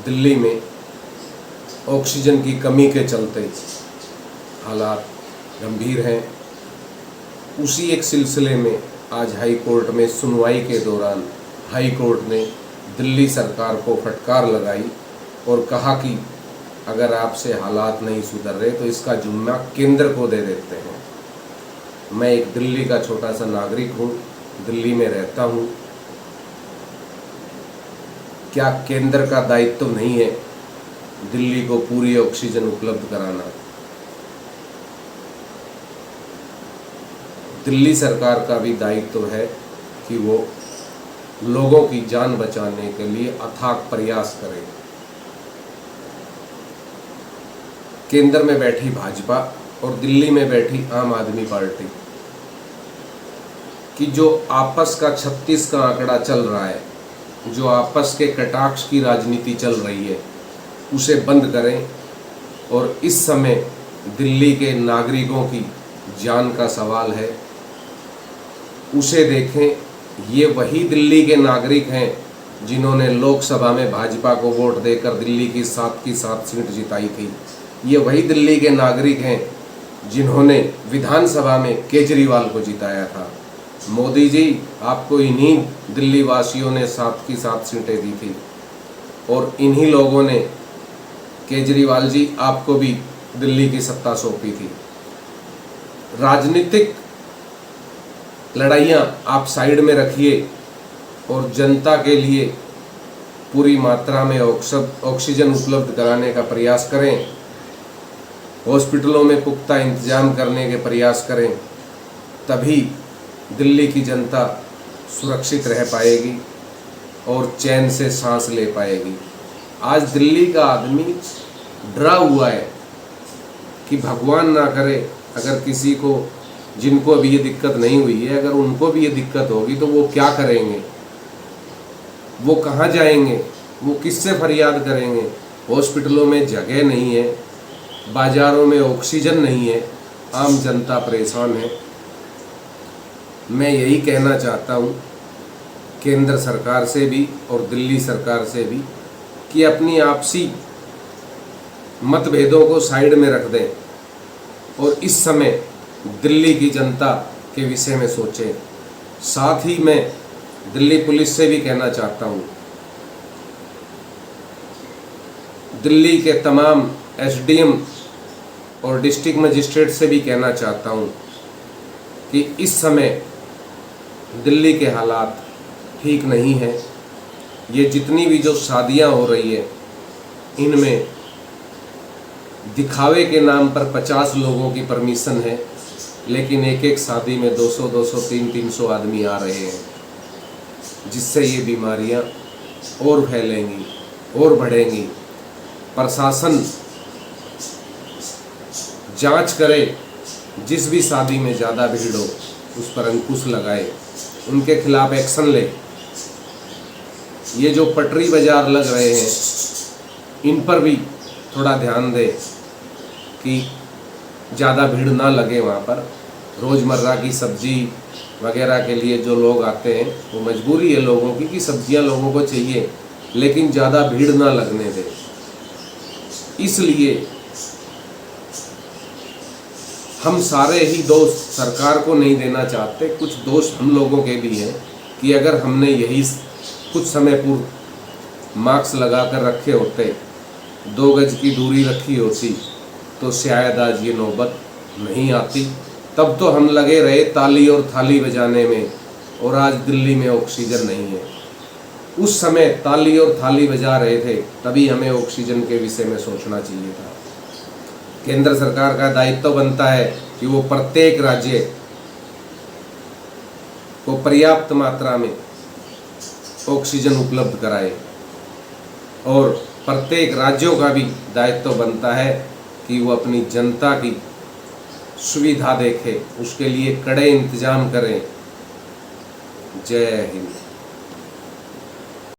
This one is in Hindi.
दिल्ली में ऑक्सीजन की कमी के चलते हालात गंभीर हैं। उसी एक सिलसिले में आज हाई कोर्ट में सुनवाई के दौरान हाई कोर्ट ने दिल्ली सरकार को फटकार लगाई और कहा कि अगर आपसे हालात नहीं सुधर रहे तो इसका जिम्मा केंद्र को दे देते हैं। मैं एक दिल्ली का छोटा सा नागरिक हूँ, दिल्ली में रहता हूँ। क्या केंद्र का दायित्व तो नहीं है दिल्ली को पूरी ऑक्सीजन उपलब्ध कराना? दिल्ली सरकार का भी दायित्व है कि वो लोगों की जान बचाने के लिए अथाक प्रयास करे। केंद्र में बैठी भाजपा और दिल्ली में बैठी आम आदमी पार्टी की जो आपस का 36 का आंकड़ा चल रहा है, जो आपस के कटाक्ष की राजनीति चल रही है, उसे बंद करें और इस समय दिल्ली के नागरिकों की जान का सवाल है, उसे देखें। ये वही दिल्ली के नागरिक हैं जिन्होंने लोकसभा में भाजपा को वोट देकर दिल्ली की 7 सीट जिताई थी। ये वही दिल्ली के नागरिक हैं जिन्होंने विधानसभा में केजरीवाल को जिताया था। मोदी जी, आपको इन्हीं दिल्ली वासियों ने 7 सीटें दी थी और इन्हीं लोगों ने, केजरीवाल जी, आपको भी दिल्ली की सत्ता सौंपी थी। राजनीतिक लड़ाइयाँ आप साइड में रखिए और जनता के लिए पूरी मात्रा में ऑक्सीजन उपलब्ध कराने का प्रयास करें। हॉस्पिटलों में पुख्ता इंतजाम करने के प्रयास करें, तभी दिल्ली की जनता सुरक्षित रह पाएगी और चैन से सांस ले पाएगी। आज दिल्ली का आदमी डरा हुआ है कि भगवान ना करे अगर किसी को, जिनको अभी ये दिक्कत नहीं हुई है, अगर उनको भी ये दिक्कत होगी तो वो क्या करेंगे, वो कहाँ जाएंगे, वो किससे फरियाद करेंगे। हॉस्पिटलों में जगह नहीं है, बाज़ारों में ऑक्सीजन नहीं है, आम जनता परेशान है। मैं यही कहना चाहता हूँ केंद्र सरकार से भी और दिल्ली सरकार से भी कि अपनी आपसी मतभेदों को साइड में रख दें और इस समय दिल्ली की जनता के विषय में सोचें। साथ ही मैं दिल्ली पुलिस से भी कहना चाहता हूँ, दिल्ली के तमाम एसडीएम और डिस्ट्रिक्ट मजिस्ट्रेट से भी कहना चाहता हूँ कि इस समय दिल्ली के हालात ठीक नहीं हैं। ये जितनी भी जो शादियाँ हो रही है, इनमें दिखावे के नाम पर 50 लोगों की परमिशन है, लेकिन एक एक शादी में 200, 300 आदमी आ रहे हैं, जिससे ये बीमारियां और फैलेंगी और बढ़ेंगी। प्रशासन जांच करे, जिस भी शादी में ज़्यादा भीड़ हो उस पर अंकुश लगाए, उनके खिलाफ एक्शन ले। ये जो पटरी बाज़ार लग रहे हैं, इन पर भी थोड़ा ध्यान दे कि ज़्यादा भीड़ ना लगे वहाँ पर। रोज़मर्रा की सब्जी वगैरह के लिए जो लोग आते हैं, वो मजबूरी है लोगों की कि सब्जियाँ लोगों को चाहिए, लेकिन ज़्यादा भीड़ ना लगने दे। इसलिए हम सारे ही दोष सरकार को नहीं देना चाहते, कुछ दोष हम लोगों के भी हैं कि अगर हमने यही कुछ समय पूर्व मास्क लगा कर रखे होते, 2 गज की दूरी रखी होती, तो शायद आज ये नौबत नहीं आती। तब तो हम लगे रहे ताली और थाली बजाने में, और आज दिल्ली में ऑक्सीजन नहीं है। उस समय ताली और थाली बजा रहे थे, तभी हमें ऑक्सीजन के विषय में सोचना चाहिए था। केंद्र सरकार का दायित्व बनता है कि वो प्रत्येक राज्य को पर्याप्त मात्रा में ऑक्सीजन उपलब्ध कराए, और प्रत्येक राज्यों का भी दायित्व बनता है कि वो अपनी जनता की सुविधा देखे, उसके लिए कड़े इंतजाम करें। जय हिंद।